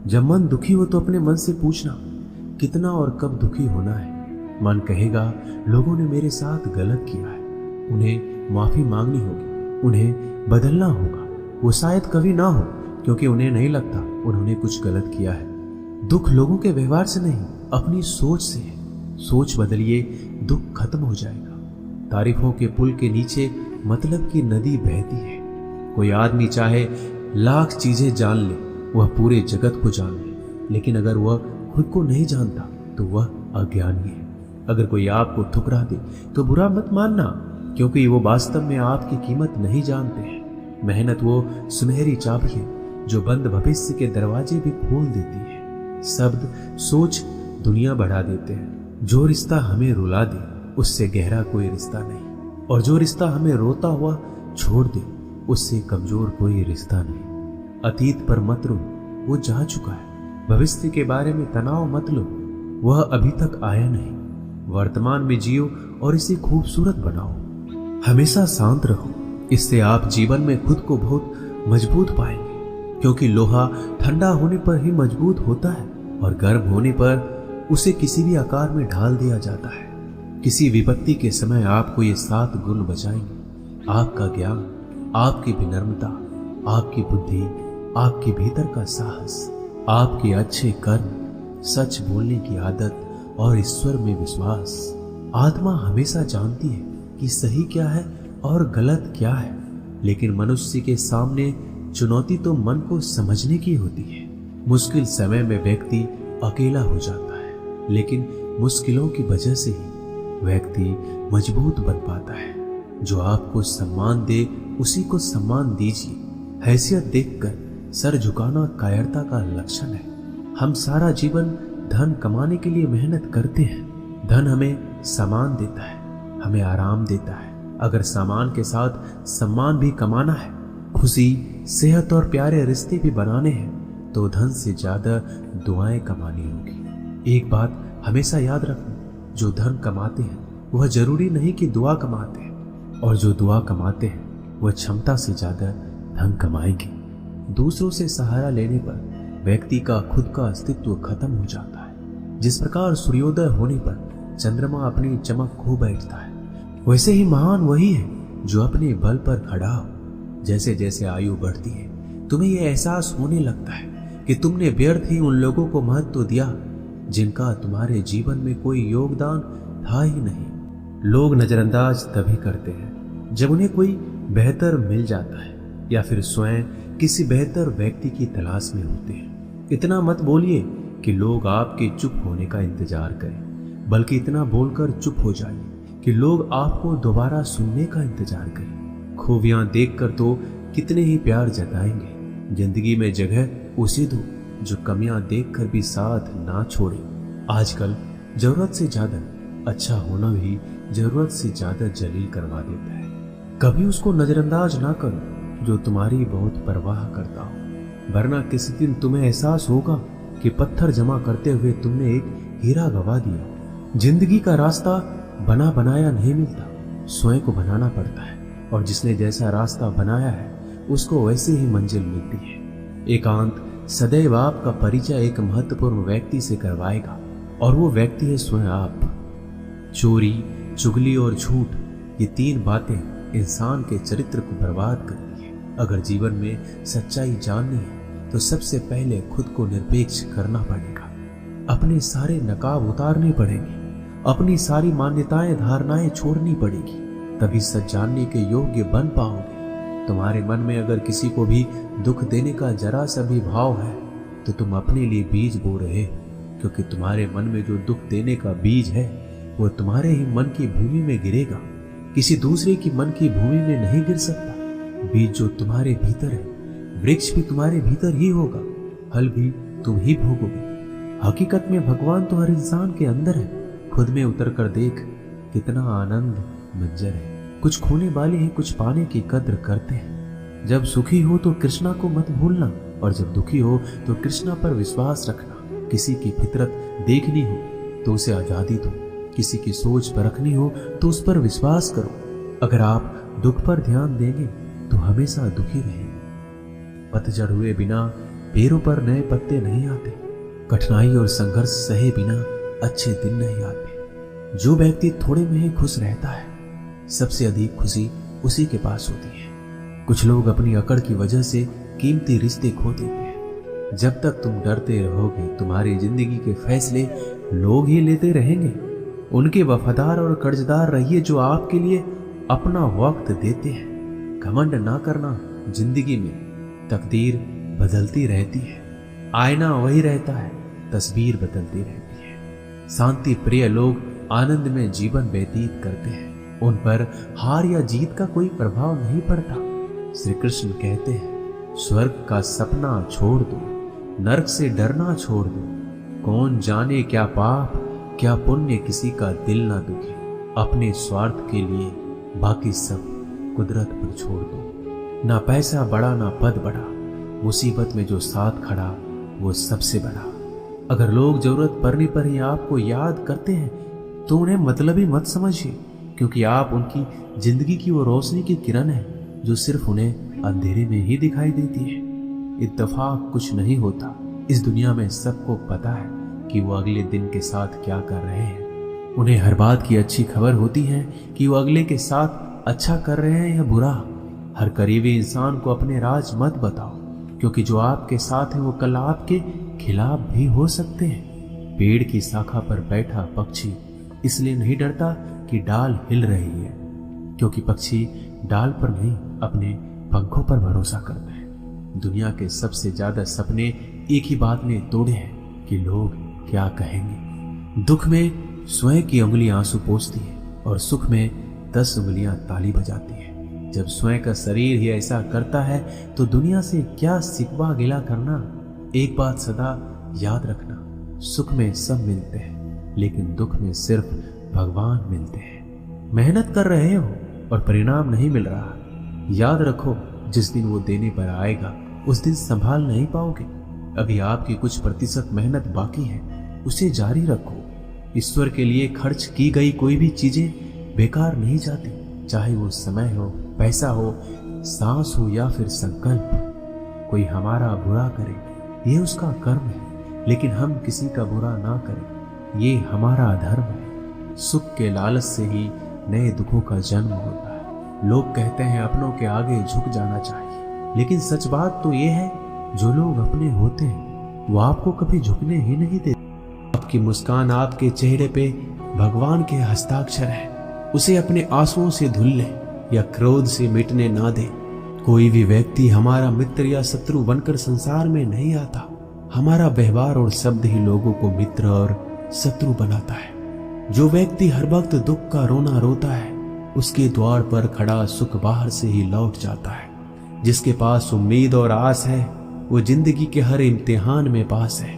जब मन दुखी हो तो अपने मन से पूछना कितना और कब दुखी होना है। मन कहेगा लोगों ने मेरे साथ गलत किया है, उन्हें माफी मांगनी होगी, उन्हें बदलना होगा। वो शायद कभी ना हो, क्योंकि उन्हें नहीं लगता उन्होंने कुछ गलत किया है। दुख लोगों के व्यवहार से नहीं, अपनी सोच से है। सोच बदलिए, दुख खत्म हो जाएगा। तारीफों के पुल के नीचे मतलब की नदी बहती है। कोई आदमी चाहे लाख चीजें जान ले, वह पूरे जगत को जान ले, लेकिन अगर वह खुद को नहीं जानता तो वह अज्ञानी है। अगर कोई आपको ठुकरा दे तो बुरा मत मानना, क्योंकि वो वास्तव में आपकी कीमत नहीं जानते हैं। मेहनत वो सुनहरी चाबी है जो बंद भविष्य के दरवाजे भी खोल देती है। शब्द, सोच दुनिया बढ़ा देते हैं। जो रिश्ता हमें रुला दे उससे गहरा कोई रिश्ता नहीं, और जो रिश्ता हमें रोता हुआ छोड़ दे उससे कमजोर कोई रिश्ता नहीं। अतीत पर मत रो, वो जा चुका है। भविष्य के बारे में तनाव मत लो, वह अभी तक आया नहीं। वर्तमान में जियो और इसे खूबसूरत बनाओ। हमेशा शांत रहो, इससे आप जीवन में खुद को बहुत मजबूत पाएंगे, क्योंकि लोहा ठंडा होने पर ही मजबूत होता है और गर्म होने पर उसे किसी भी आकार में ढाल दिया जाता है। किसी विपत्ति के समय आपको ये 7 गुण बचाएंगे: आपका ज्ञान, आपकी विनम्रता, आपकी बुद्धि, आपके भीतर का साहस, आपके अच्छे कर्म, सच बोलने की आदत और ईश्वर में विश्वास। आत्मा हमेशा जानती है कि सही क्या है और गलत क्या है, लेकिन मनुष्य के सामने चुनौती तो मन को समझने की होती है। मुश्किल समय में व्यक्ति अकेला हो जाता है, लेकिन मुश्किलों की वजह से ही व्यक्ति मजबूत बन पाता है। जो आपको सम्मान दे उसी को सम्मान दीजिए। हैसियत देखकर सर झुकाना कायरता का लक्षण है। हम सारा जीवन धन कमाने के लिए मेहनत करते हैं। धन हमें सामान देता है, हमें आराम देता है। अगर सामान के साथ सम्मान भी कमाना है, खुशी, सेहत और प्यारे रिश्ते भी बनाने हैं, तो धन से ज्यादा दुआएं कमानी होगी। एक बात हमेशा याद रखना, जो धन कमाते हैं वह जरूरी नहीं कि दुआ कमाते हैं, और जो दुआ कमाते हैं वह क्षमता से ज्यादा धन कमाएंगे। दूसरों से सहारा लेने पर व्यक्ति का खुद का अस्तित्व खत्म हो जाता है। जिस प्रकार सूर्योदय होने पर चंद्रमा अपनी चमक खो बैठता है, वैसे ही महान वही है जो अपने बल पर खड़ा हो। जैसे जैसे आयु बढ़ती है, तुम्हें यह एहसास होने लगता है कि तुमने व्यर्थ ही उन लोगों को महत्व दिया जिनका तुम्हारे जीवन में कोई योगदान था ही नहीं। लोग नजरअंदाज तभी करते हैं जब उन्हें कोई बेहतर मिल जाता है या फिर स्वयं किसी बेहतर व्यक्ति की तलाश में होते हैं। इतना मत बोलिए कि लोग आपके चुप होने का इंतजार करें, बल्कि इतना बोलकर चुप हो जाइए कि लोग आपको दोबारा सुनने का इंतजार करें। खूबियां देखकर तो कितने ही प्यार जताएंगे। जिंदगी में जगह उसे दो जो कमियां देखकर भी साथ ना छोड़े। आजकल जरूरत से ज्यादा अच्छा होना भी जरूरत से ज्यादा जलील करवा देता है। कभी उसको नजरअंदाज ना करो जो तुम्हारी बहुत परवाह करता हो, वरना किसी दिन तुम्हें एहसास होगा कि पत्थर जमा करते हुए तुमने एक हीरा गवा दिया। जिंदगी का रास्ता बना बनाया नहीं मिलता, स्वयं को बनाना पड़ता है, और जिसने जैसा रास्ता बनाया है उसको वैसे ही मंजिल मिलती है। एकांत सदैव आपका परिचय एक महत्वपूर्ण व्यक्ति से करवाएगा, और वो व्यक्ति है स्वयं आप। चोरी, चुगली और झूठ, ये 3 बातें इंसान के चरित्र को बर्बाद करती है। अगर जीवन में सच्चाई जाननी है तो सबसे पहले खुद को निरपेक्ष करना पड़ेगा। अपने सारे नकाब उतारने पड़ेंगे, अपनी सारी मान्यताएं धारणाएं छोड़नी पड़ेगी, तभी सच जानने के योग्य बन पाओगे। तुम्हारे मन में अगर किसी को भी दुख देने का जरा सा भी भाव है तो तुम अपने लिए बीज बो रहे हो, क्योंकि तुम्हारे मन में जो दुख देने का बीज है वो तुम्हारे ही मन की भूमि में गिरेगा, किसी दूसरे की मन की भूमि में नहीं गिर सकता। बीज जो तुम्हारे भीतर है, वृक्ष भी तुम्हारे भीतर ही होगा, फल भी तुम ही भोगोगे। हकीकत में भगवान तो हर इंसान के अंदर है। खुद में उतर कर देख कितना आनंद मंजर है। कुछ खोने वाले हैं, कुछ पाने की कद्र करते हैं। जब सुखी हो तो कृष्णा को मत भूलना, और जब दुखी हो तो कृष्णा पर विश्वास रखना। किसी की फितरत देखनी हो तो उसे आजादी दो, किसी की सोच परखनी हो तो उस पर विश्वास करो। अगर आप दुख पर ध्यान देंगे तो हमेशा दुखी रहेंगे। पतझड़ हुए बिना पेड़ों पर नए पत्ते नहीं आते, कठिनाई और संघर्ष सहे बिना अच्छे दिन नहीं आते। जो व्यक्ति थोड़े में ही खुश रहता है, सबसे अधिक खुशी उसी के पास होती है। कुछ लोग अपनी अकड़ की वजह से कीमती रिश्ते खो देते हैं। जब तक तुम डरते रहोगे, तुम्हारी जिंदगी के फैसले लोग ही लेते रहेंगे। उनके वफादार और कर्जदार रहिए जो आपके लिए अपना वक्त देते हैं। घमंड ना करना, जिंदगी में तकदीर बदलती रहती है, आईना वही रहता है, तस्वीर बदलती रहती है। शांति प्रिय लोग आनंद में जीवन व्यतीत करते हैं, उन पर हार या जीत का कोई प्रभाव नहीं पड़ता। श्री कृष्ण कहते हैं, स्वर्ग का सपना छोड़ दो, नरक से डरना छोड़ दो। कौन जाने क्या पाप क्या पुण्य किसी का दिल ना दुखे। अपने स्वार्थ के लिए बाकी सब कुदरत पर छोड़ दो। ना पैसा बड़ा ना पद बड़ा, मुसीबत में जो साथ खड़ा वो सबसे बड़ा। अगर लोग जरूरत पड़ने पर ही आपको याद करते हैं तो उन्हें मतलबी मत समझिए, क्योंकि आप उनकी जिंदगी की वो रोशनी की किरण है जो सिर्फ उन्हें अंधेरे में ही दिखाई देती है। इत्तेफाक कुछ नहीं होता। इस दुनिया में सबको पता है कि वो अगले दिन के साथ क्या कर रहे हैं। उन्हें हर बात की अच्छी खबर होती है कि वो अगले के साथ अच्छा कर रहे हैं या बुरा। हर करीबी इंसान को अपने राज मत बताओ, क्योंकि जो आपके साथ है वो कल आपके खिलाफ भी हो सकते हैं। पेड़ की शाखा पर बैठा पक्षी इसलिए नहीं डरता कि डाल हिल रही है, क्योंकि पक्षी डाल पर नहीं अपने पंखों पर भरोसा करता है। दुनिया के सबसे ज्यादा सपने एक ही बात ने तोड़े हैं कि लोग क्या कहेंगे। दुख में स्वयं की उंगली आंसू पोंछती है और सुख में 10 उंगलियां ताली बजाती है। जब स्वयं का शरीर ही ऐसा करता है तो दुनिया से क्या सिकवा गिला करना। एक बात सदा याद रखना, सुख में सब मिलते हैं लेकिन दुख में सिर्फ भगवान मिलते हैं। मेहनत कर रहे हो और परिणाम नहीं मिल रहा, याद रखो जिस दिन वो देने पर आएगा उस दिन संभाल नहीं पाओगे। अभी आपकी कुछ प्रतिशत मेहनत बाकी है, उसे जारी रखो। ईश्वर के लिए खर्च की गई कोई भी चीजें बेकार नहीं जाती, चाहे वो समय हो, पैसा हो, सांस हो या फिर संकल्प। कोई हमारा बुरा करे ये उसका कर्म है, लेकिन हम किसी का बुरा ना करें ये हमारा धर्म है। सुख के लालच से ही नए दुखों का जन्म होता है। लोग कहते हैं अपनों के आगे झुक जाना चाहिए, लेकिन सच बात तो ये है जो लोग अपने होते हैं वो आपको कभी झुकने ही नहीं देते। आपकी मुस्कान आपके चेहरे पे भगवान के हस्ताक्षर है, उसे अपने आंसुओं से धुल ले या क्रोध से मिटने ना दे। कोई भी व्यक्ति हमारा मित्र या शत्रु बनकर संसार में नहीं आता। हमारा व्यवहार और शब्द ही लोगों को मित्र और शत्रु बनाता है। जो व्यक्ति हर वक्त दुख का रोना रोता है उसके द्वार पर खड़ा सुख बाहर से ही लौट जाता है। जिसके पास उम्मीद और आस है वो जिंदगी के हर इम्तिहान में पास है।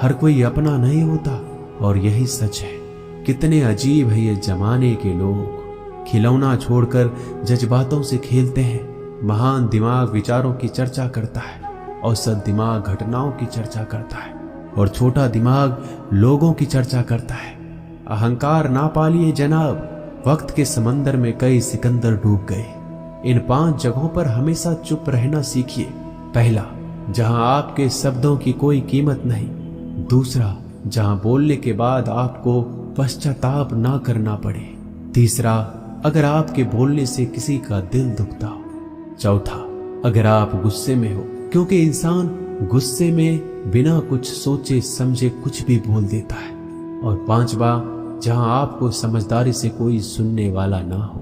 हर कोई अपना नहीं होता और यही सच है। कितने अजीब है ये जमाने के लोग, खिलौना छोड़कर जज्बातों से खेलते हैं। महान दिमाग विचारों की चर्चा करता है, औसत दिमाग घटनाओं की चर्चा करता है और छोटा दिमाग लोगों की चर्चा करता है। अहंकार ना पालिए जनाब, वक्त के समंदर में कई सिकंदर डूब गए। इन 5 जगहों पर हमेशा चुप रहना सीखिए। पहला, जहां आपके शब्दों की कोई कीमत नहीं। दूसरा, जहां बोलने के बाद आपको पश्चाताप ना करना पड़े। तीसरा, अगर आपके बोलने से किसी का दिल दुखता हो। चौथा, अगर आप गुस्से में हो, क्योंकि इंसान गुस्से में बिना कुछ सोचे समझे कुछ भी बोल देता है। और पांचवा, जहां आपको समझदारी से कोई सुनने वाला ना हो।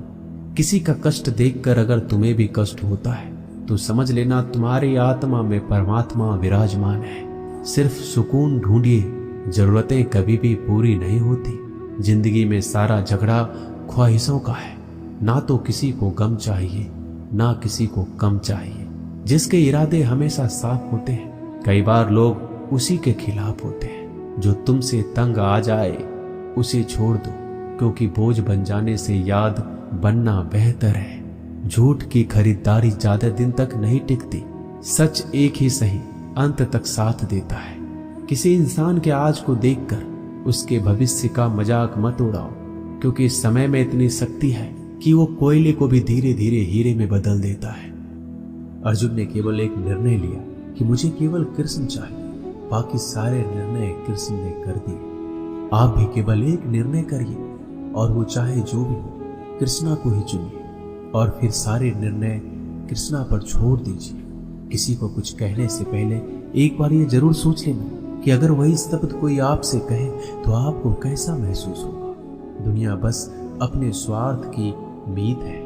किसी का कष्ट देखकर अगर तुम्हें भी कष्ट होता है तो समझ लेना तुम्हारी आत्मा में परमात्मा विराजमान है। सिर्फ सुकून ढूंढिए, जरूरतें कभी भी पूरी नहीं होती। जिंदगी में सारा झगड़ा ख्वाहिशों का है। ना तो किसी को गम चाहिए ना किसी को कम चाहिए। जिसके इरादे हमेशा साफ होते हैं, कई बार लोग उसी के खिलाफ होते हैं। जो तुमसे तंग आ जाए उसे छोड़ दो, क्योंकि बोझ बन जाने से याद बनना बेहतर है। झूठ की खरीदारी ज्यादा दिन तक नहीं टिकती। सच एक ही सही अंत तक साथ देता है। किसी इंसान के आज को देखकर उसके भविष्य का मजाक मत उड़ाओ, क्योंकि इस समय में इतनी शक्ति है कि वो कोयले को भी धीरे धीरे हीरे में बदल देता है। अर्जुन ने केवल एक निर्णय लिया कि मुझे केवल कृष्ण चाहिए, बाकी सारे निर्णय कृष्ण ने कर दिए। आप भी केवल एक निर्णय करिए और वो चाहे जो भी हो, कृष्णा को ही चुनिए और फिर सारे निर्णय कृष्णा पर छोड़ दीजिए। किसी को कुछ कहने से पहले एक बार ये जरूर सोच लेना कि अगर वही शब्द कोई आपसे कहे तो आपको कैसा महसूस होगा। दुनिया बस अपने स्वार्थ की मीत है,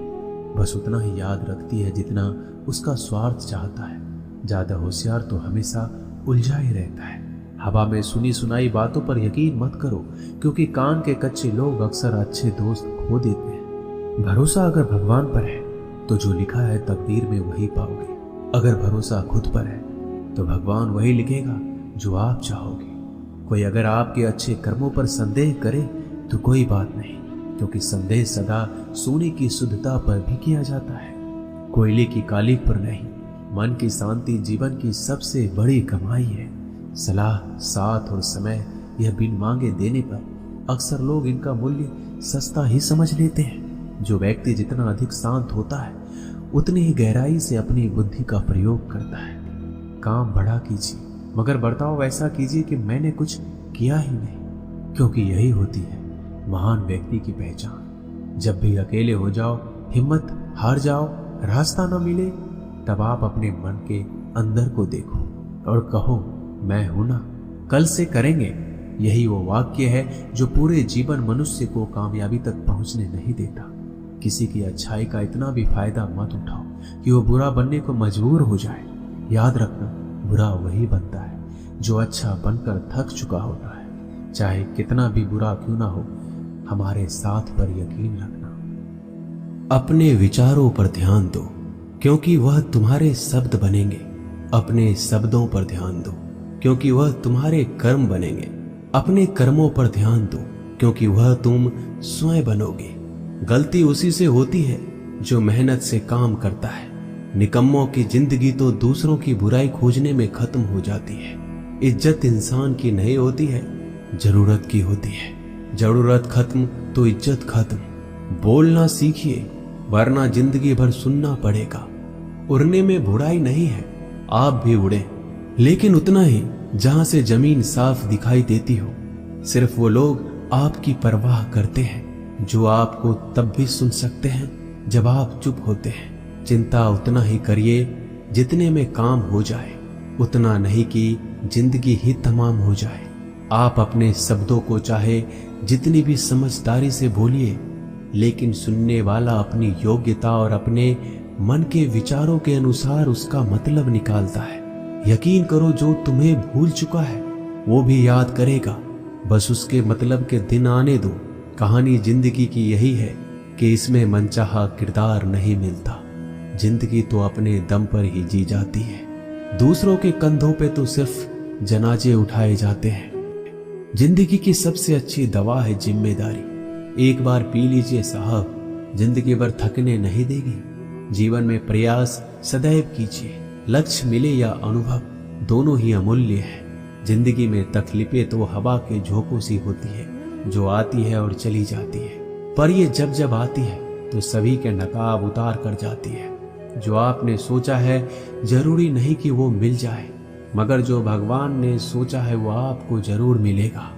बस उतना ही याद रखती है जितना उसका स्वार्थ चाहता है। ज्यादा होशियार तो हमेशा उलझा ही रहता है। हवा में सुनी सुनाई बातों पर यकीन मत करो, क्योंकि कान के कच्चे लोग अक्सर अच्छे दोस्त खो देते हैं। भरोसा अगर भगवान पर है तो जो लिखा है तकदीर में वही पाओगे। अगर भरोसा खुद पर है तो भगवान वही लिखेगा जो आप चाहोगे। कोई अगर आपके अच्छे कर्मों पर संदेह करे तो कोई बात नहीं, क्योंकि संदेह सदा सोने की शुद्धता पर भी किया जाता है, कोयले की कालिक पर नहीं। मन की शांति जीवन की सबसे बड़ी कमाई है। सलाह, साथ और समय यह बिन मांगे देने पर अक्सर लोग इनका मूल्य सस्ता ही समझ लेते हैं। जो व्यक्ति जितना अधिक शांत होता है उतनी ही गहराई से अपनी बुद्धि का प्रयोग करता है। काम बड़ा कीजिए, मगर बर्ताव ऐसा कीजिए कि मैंने कुछ किया ही नहीं, क्योंकि यही होती है महान व्यक्ति की पहचान। जब भी अकेले हो जाओ, हिम्मत हार जाओ, रास्ता न मिले, तब आप अपने मन के अंदर को देखो और कहो, मैं हूं ना, कल से करेंगे। यही वो वाक्य है जो पूरे जीवन मनुष्य को कामयाबी तक पहुंचने नहीं देता। किसी की अच्छाई का इतना भी फायदा मत उठाओ कि वो बुरा बनने को मजबूर हो जाए। याद रखना, बुरा वही बनता है जो अच्छा बनकर थक चुका होता है। चाहे कितना भी बुरा क्यों ना हो, हमारे साथ पर यकीन रखना। अपने विचारों पर ध्यान दो, क्योंकि वह तुम्हारे शब्द बनेंगे। अपने शब्दों पर ध्यान दो, क्योंकि वह तुम्हारे कर्म बनेंगे। अपने कर्मों पर ध्यान दो, क्योंकि वह तुम स्वयं बनोगे। गलती उसी से होती है जो मेहनत से काम करता है। निकम्मों की जिंदगी तो दूसरों की बुराई खोजने में खत्म हो जाती है। इज्जत इंसान की नहीं होती है, जरूरत की होती है। जरूरत खत्म तो इज्जत खत्म। बोलना सीखिए, वरना जिंदगी भर सुनना पड़ेगा। उड़ने में बुराई नहीं है, आप भी उड़े, लेकिन उतना ही जहां से जमीन साफ दिखाई देती हो। सिर्फ वो लोग आपकी परवाह करते हैं जो आपको तब भी सुन सकते हैं जब आप चुप होते हैं। चिंता उतना ही करिए जितने में काम हो जाए, उतना नहीं कि जिंदगी ही तमाम हो जाए। आप अपने शब्दों को चाहे जितनी भी समझदारी से बोलिए, लेकिन सुनने वाला अपनी योग्यता और अपने मन के विचारों के अनुसार उसका मतलब निकालता है। यकीन करो, जो तुम्हें भूल चुका है वो भी याद करेगा। बस उसके मतलब के दिन आने दो। कहानी जिंदगी की यही है कि इसमें मनचाहा किरदार नहीं मिलता। जिंदगी तो अपने दम पर ही जी जाती है। दूसरों के कंधों पे तो सिर्फ जनाजे उठाए जाते हैं। जिंदगी की सबसे अच्छी दवा है जिम्मेदारी। एक बार पी लीजिए साहब, जिंदगी भर थकने नहीं देगी। जीवन में प्रयास सदैव कीजिए। लक्ष्य मिले या अनुभव, दोनों ही अमूल्य है। जिंदगी में तकलीफें तो हवा के झोंकों सी होती है, जो आती है और चली जाती है, पर ये जब जब आती है तो सभी के नकाब उतार कर जाती है। जो आपने सोचा है जरूरी नहीं कि वो मिल जाए, मगर जो भगवान ने सोचा है वो आपको जरूर मिलेगा।